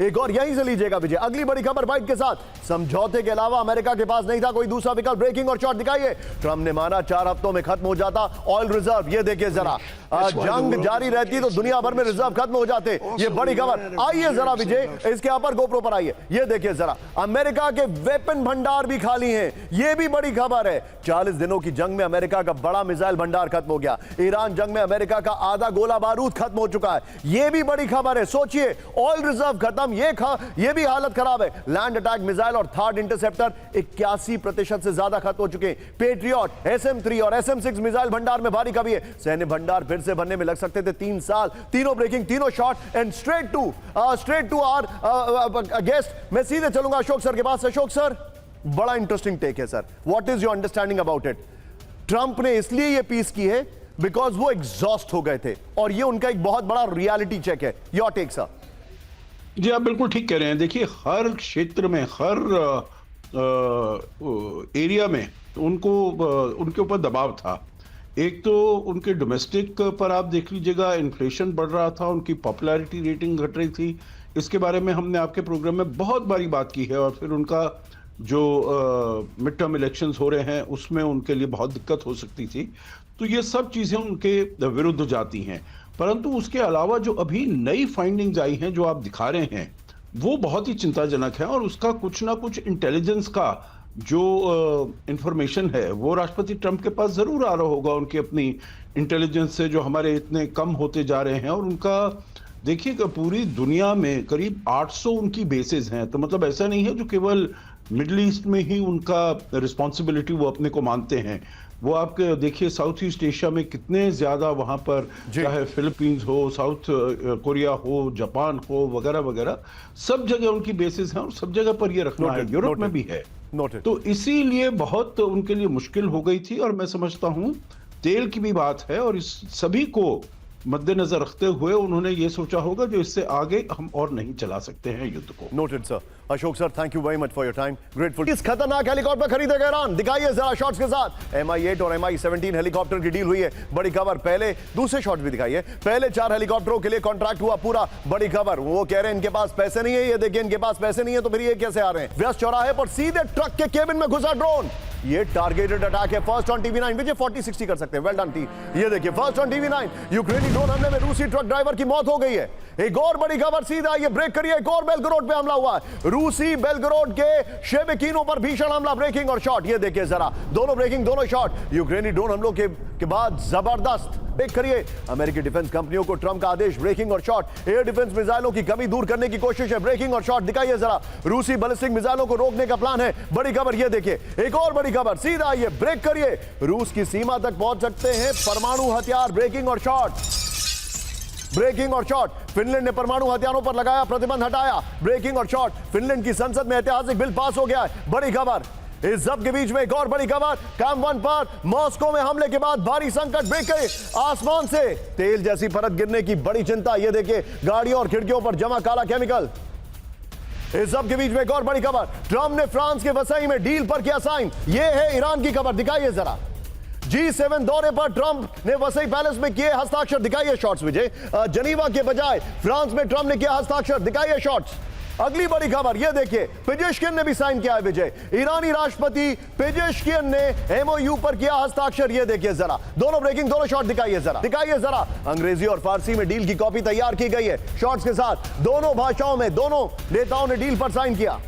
एक और यहीं से लीजिएगा विजय। अगली बड़ी खबर बाइट के साथ, समझौते के अलावा अमेरिका के पास नहीं था कोई दूसरा विकल्प। ब्रेकिंग और शॉट दिखाइए। ट्रंप ने माना 4 हफ्तों में खत्म हो जाता ऑयल रिजर्व। ये देखिए जरा, जंग जारी रहती तो दुनिया भर में रिजर्व खत्म हो जाते। ये बड़ी खबर। आइए जरा विजय, इसके अपर गोप्रो पर आइए। ये देखिए जरा, अमेरिका के वेपन भंडार भी खाली हैं। ये भी बड़ी खबर है। 40 दिनों की जंग में अमेरिका का बड़ा मिसाइल भंडार खत्म हो गया। ईरान जंग में अमेरिका का आधा गोला बारूद खत्म हो चुका है। यह भी बड़ी खबर है। सोचिए, ऑयल रिजर्व खत्म, ये भी हालत खराब है। लैंड अटैक मिसाइल और थर्ड इंटरसेप्टर 81% से ज्यादा खत्म हो चुके हैं। पेट्रियट, SM-3 और SM-6 मिसाइल भंडार में भारी कमी है। सैन्य भंडार फिर से बनने में लग सकते थे 3 साल। तीनों ब्रेकिंग, तीनों shot and straight to our guest. मैं सीधे चलूंगा अशोक सर के पास। अशोक सर, बड़ा इंटरेस्टिंग टेक है sir. What is your understanding about it? Trump ने इसलिए यह पीस की है बिकॉज वो एग्जॉस्ट हो गए थे और ये उनका एक बहुत बड़ा रियलिटी चेक है। Your take sir. जी, आप बिल्कुल ठीक कह रहे हैं। देखिए, हर क्षेत्र में, हर एरिया में उनके ऊपर दबाव था। एक तो उनके डोमेस्टिक पर आप देख लीजिएगा, इन्फ्लेशन बढ़ रहा था, उनकी पॉपुलैरिटी रेटिंग घट रही थी। इसके बारे में हमने आपके प्रोग्राम में बहुत बारी बात की है। और फिर उनका जो मिड टर्म इलेक्शंस हो रहे हैं उसमें उनके लिए बहुत दिक्कत हो सकती थी। तो ये सब चीज़ें उनके विरुद्ध जाती हैं। परंतु उसके अलावा जो अभी नई फाइंडिंग्स आई हैं जो आप दिखा रहे हैं, वो बहुत ही चिंताजनक है। और उसका कुछ ना कुछ इंटेलिजेंस का जो इंफॉर्मेशन है वो राष्ट्रपति ट्रंप के पास जरूर आ रहा होगा, उनकी अपनी इंटेलिजेंस से, जो हमारे इतने कम होते जा रहे हैं। और उनका देखिए कि पूरी दुनिया में करीब 800 उनकी बेसेस हैं। तो मतलब ऐसा नहीं है जो केवल मिडिल ईस्ट में ही उनका रिस्पॉन्सिबिलिटी वो अपने को मानते हैं। वो आपके देखिए साउथ ईस्ट एशिया में कितने ज्यादा वहां पर, चाहे फिलीपींस हो, साउथ कोरिया हो, जापान हो, वगैरह वगैरह, सब जगह उनकी बेसिस हैं और सब जगह पर ये रखना है। यूरोप में भी है। तो इसीलिए बहुत उनके लिए मुश्किल हो गई थी। और मैं समझता हूं तेल की भी बात है और इस सभी को मद्देनजर रखते हुए उन्होंने ये सोचा होगा जो इससे आगे हम और नहीं चला सकते हैं युद्ध को। Noted sir. Ashok sir, thank you very much for your time. Grateful. इस खतरनाक हेलीकॉप्टर खरीदेगा ईरान, दिखाइए जरा शॉट्स के साथ। MI-8 और MI-17 हेलीकॉप्टर की डील हुई है। बड़ी खबर। पहले दूसरे शॉट भी दिखाइए। पहले 4 हेलीकॉप्टरों के लिए कॉन्ट्रैक्ट हुआ पूरा। बड़ी खबर। वो कह रहे हैं इनके पास पैसे नहीं है। ये देखिए, इनके पास पैसे नहीं है तो फिर ये कैसे आ रहे हैं? व्यस्त चौराहे पर सीधे ट्रक के केबिन में घुसा ड्रोन। ये टारगेटेड अटैक है। First on TV9। विजय 40-60 कर सकते हैं। Well done T. ये देखिए, फर्स्ट ऑन TV9। यूक्रेनी ड्रोन हमले में रूसी ट्रक ड्राइवर की मौत हो गई है। एक और बड़ी खबर, सीधा ये ब्रेक करिए। एक और बेलगरोड पे हमला हुआ है। रूसी बेलगरोड के शेबेकिनो पर भीषण हमला। ब्रेकिंग और शॉट। ये देखिए जरा, दोनों ब्रेकिंग, दोनों शॉट। यूक्रेनी ड्रोन हमलों के बाद जबरदस्त। ब्रेक करिए। अमेरिकी डिफेंस कंपनियों को ट्रंप का आदेश। ब्रेकिंग और शॉट। एयर डिफेंस मिसाइलों की कमी दूर करने की कोशिश है। ब्रेकिंग और शॉट दिखाइए जरा। रूसी बैलिस्टिक मिसाइलों को रोकने का प्लान है। बड़ी खबर। ये देखिए, एक और बड़ी खबर, सीधा ये ब्रेक करिए। रूस की सीमा तक पहुंच सकते हैं परमाणु हथियार। ब्रेकिंग और शॉट। ब्रेकिंग और शॉट। फिनलैंड ने परमाणु हथियारों पर लगाया प्रतिबंध, हटाया। ब्रेकिंग और शॉट। फिनलैंड की संसद में ऐतिहासिक बिल पास हो गया है। बड़ी खबर। इस सब के बीच में एक और बड़ी खबर, कैंप 1 पर मॉस्को में हमले के बाद भारी संकट। ब्रेक करे। आसमान से तेल जैसी परत गिरने की बड़ी चिंता। यह देखिए, गाड़ियों और खिड़कियों पर जमा काला केमिकल। इस सब के बीच में एक और बड़ी खबर, ट्रंप ने फ्रांस के वसाई में डील पर किया साइन। यह है ईरान की खबर। दिखाइए जरा। G7 दौरे पर ट्रंप ने वसाई पैलेस में किए हस्ताक्षर। दिखाइए शॉट्स विजय। जनीवा के बजाय फ्रांस में ट्रंप ने किया हस्ताक्षर। दिखाइए शॉट्स। अगली बड़ी खबर, यह देखिए, पेजेश्कियन ने भी साइन किया है विजय। ईरानी राष्ट्रपति पेजेश्कियन ने MOU पर किया हस्ताक्षर। यह देखिए जरा, दोनों ब्रेकिंग, दोनों शॉट दिखाइए जरा। अंग्रेजी और फारसी में डील की कॉपी तैयार की गई है। शॉट्स के साथ दोनों भाषाओं में दोनों नेताओं ने डील पर साइन किया।